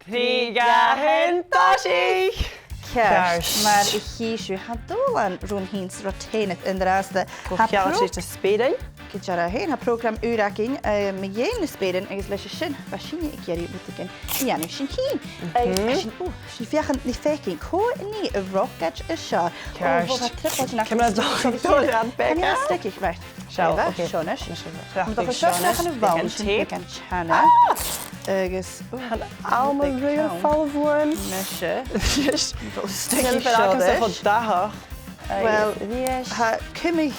Trigahen Toshi! Càisge, maar ik kies u hadolan rond hins rotanet in de raste. Goedje te spelen. Ik ga heen het programma Uraking met jene spelen en is lesje shin. Waarschijnlijk ik jullie moet ik en ja nu shin heen. Je vecht niet faking. Hoe niet een rocket is zo. Càisge. Ik heb dat door aan bekken. Ja, stek ik weg. Zo, oké. Schones. Dat is zo een wand. Ik kan chana. Ergens. Allemaal weer vallen voor hem. Mesje. Stel voor elke van dag. Wel, kom ik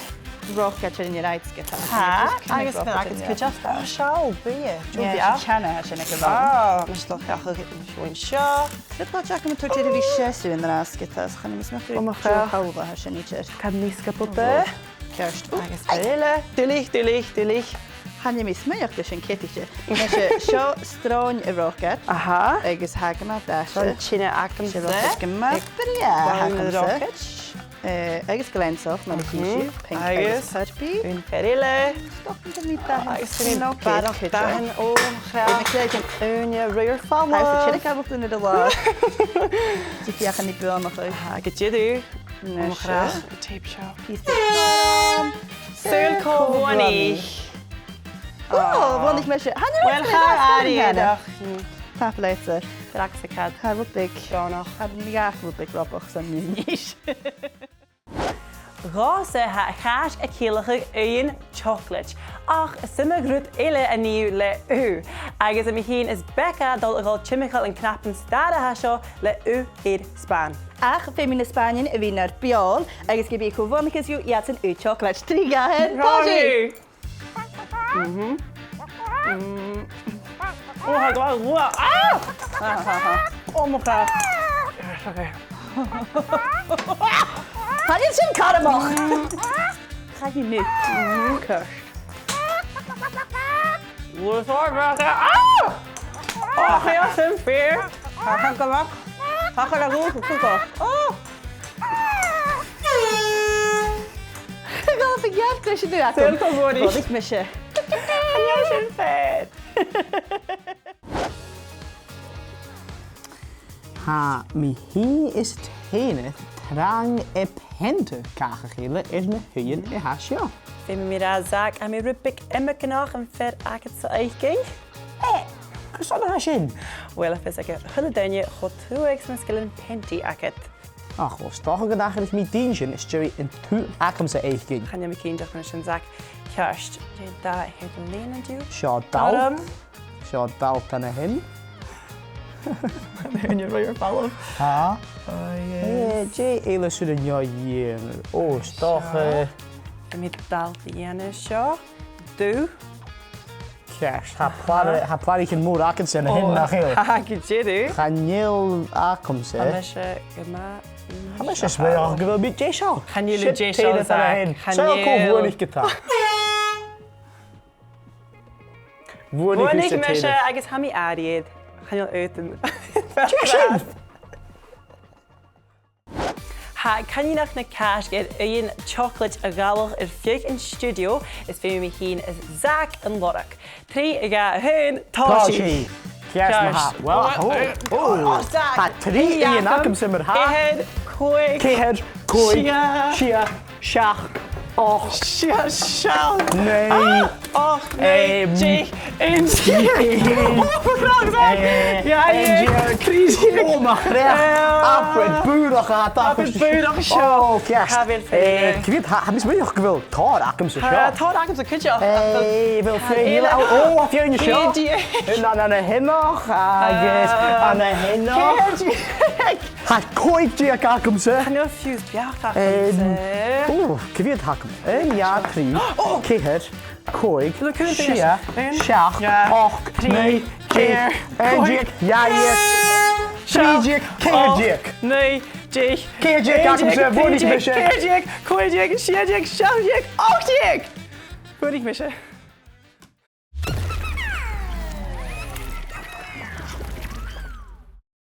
rocket in je uitgetaald. Ha, ik het just een show, ben je? Ja, chana als je een keer Ah, maar toch graag een show. Het laat je me tot je de chesse in de uitgetaald. Gaan we misschien nog een halve als je niet is. Kan niet kapot hè? Càisge. Tulig. Gaan je mis mij ook dus een kettetje. Als je zo stroon rocket. Aha. Ergens haken maar daar. Zo'n chine akem ze. Gemaakt. Ja, haken ze. Ergens glänzig, maar ik kies je. Pink Heartbeat. Een perille. Stop het niet daar. Ik zie een paar dagen graag. Ik krijg een reur vallen. Hij heeft het chillen in de laag. Die gaan niet wel nog uit. Ik het je doen. Nee, graag. Een tape show. Cirkel wonig. Oh, wonig met je. Wel ga je Papleiter. Straks ik had. Hij wordt dik. Ja nog. Hij wordt niet goed dik, rappig, zo niet. Roze ha gaas ek heilige een chocolate. Ach, simmer groet ele en nieuw le u. Agus am heen is Becca dat al chemical en knappen stade ha zo le u hier Spaan. Ach, femine Spanien wie naar Piol. Agus gebe ik gewoon eens jou ja een chocolate Trigahen Toshi. Oh, hij gaat wel. Oh my god. Oké. Ga je zijn karamel? Ga je nu? Càisge. Hoe is het? Oh, ga je zijn veer? Ga kom op. Ga naar goed, goed op. Oh. Ik wil even jou tussen de achter. Cirkel woning. Wat ik mis je. En jij zijn vet. Ha, hier is het hele trang en pente kagegele is me heen en hasje. Vind me daar zaak en me rupik en me knaag en ver ik het zo eigen. Gezond hasje. Wel, even zeggen, hele dingen goed hoe ik mijn skillen penti akket. Ach, was toch een dag is mijn dienstje is Jerry en toe akem ze eigen. Gaan je me kinderen van zijn zaak. Càisge, je daar heeft een lenen doen. Zo taal kan er heen. En je weer vallen. Ha? Jay, hele zullen jou hier. Oh, is toch. Met taal die ene zo. Doe. Càisge, ha plaat ik een moeder akken zijn heen naar heel. Ha, ik je doe. Gaan heel akem ze. Als je gemaakt. Maar ze is wel gewoon bij Jay zo. Gaan jullie Jay zo zeggen? Zo cool woon ik gedaan. Woon ik met je, ik is hammy aardig. Gaan jullie eten? Ha, kan je nog een Càisge een chocolate agawig er vijf in studio is voor me heen is zaak en lork. 3 ga heen Toshi. Càisge, wel, ha 3 in je nakken zijn maar ha. Keher, kooi, Shia, Shach, och, Shia, Shach. Nee. Och, nee, Jig, en ja, crisis. Oh, maar recht. Af het buren gaat af. Oh, Càisge. Ik weet, heb je nog gewild? Taarakem ze zo. Taarakem ze kutje. Hey, wil veel. Oh, heb je in je show? En dan aan de hen nog. Aan de hen nog. Hij kooit je kakem ze. Gaan jullie fuse bjaagtakken ze? Oeh, ik weet hakken. En ja, 3. Keer. Koik, Shia, Shach, Och, nee, Jig, en Jig, ja, Jig, Keerjig. Nee, Jig, Keerjig, kakken ze, word ik missen. Keerjig, Kooi Jig, Shia Jig, Shach Jig, Och Jig. Word ik missen.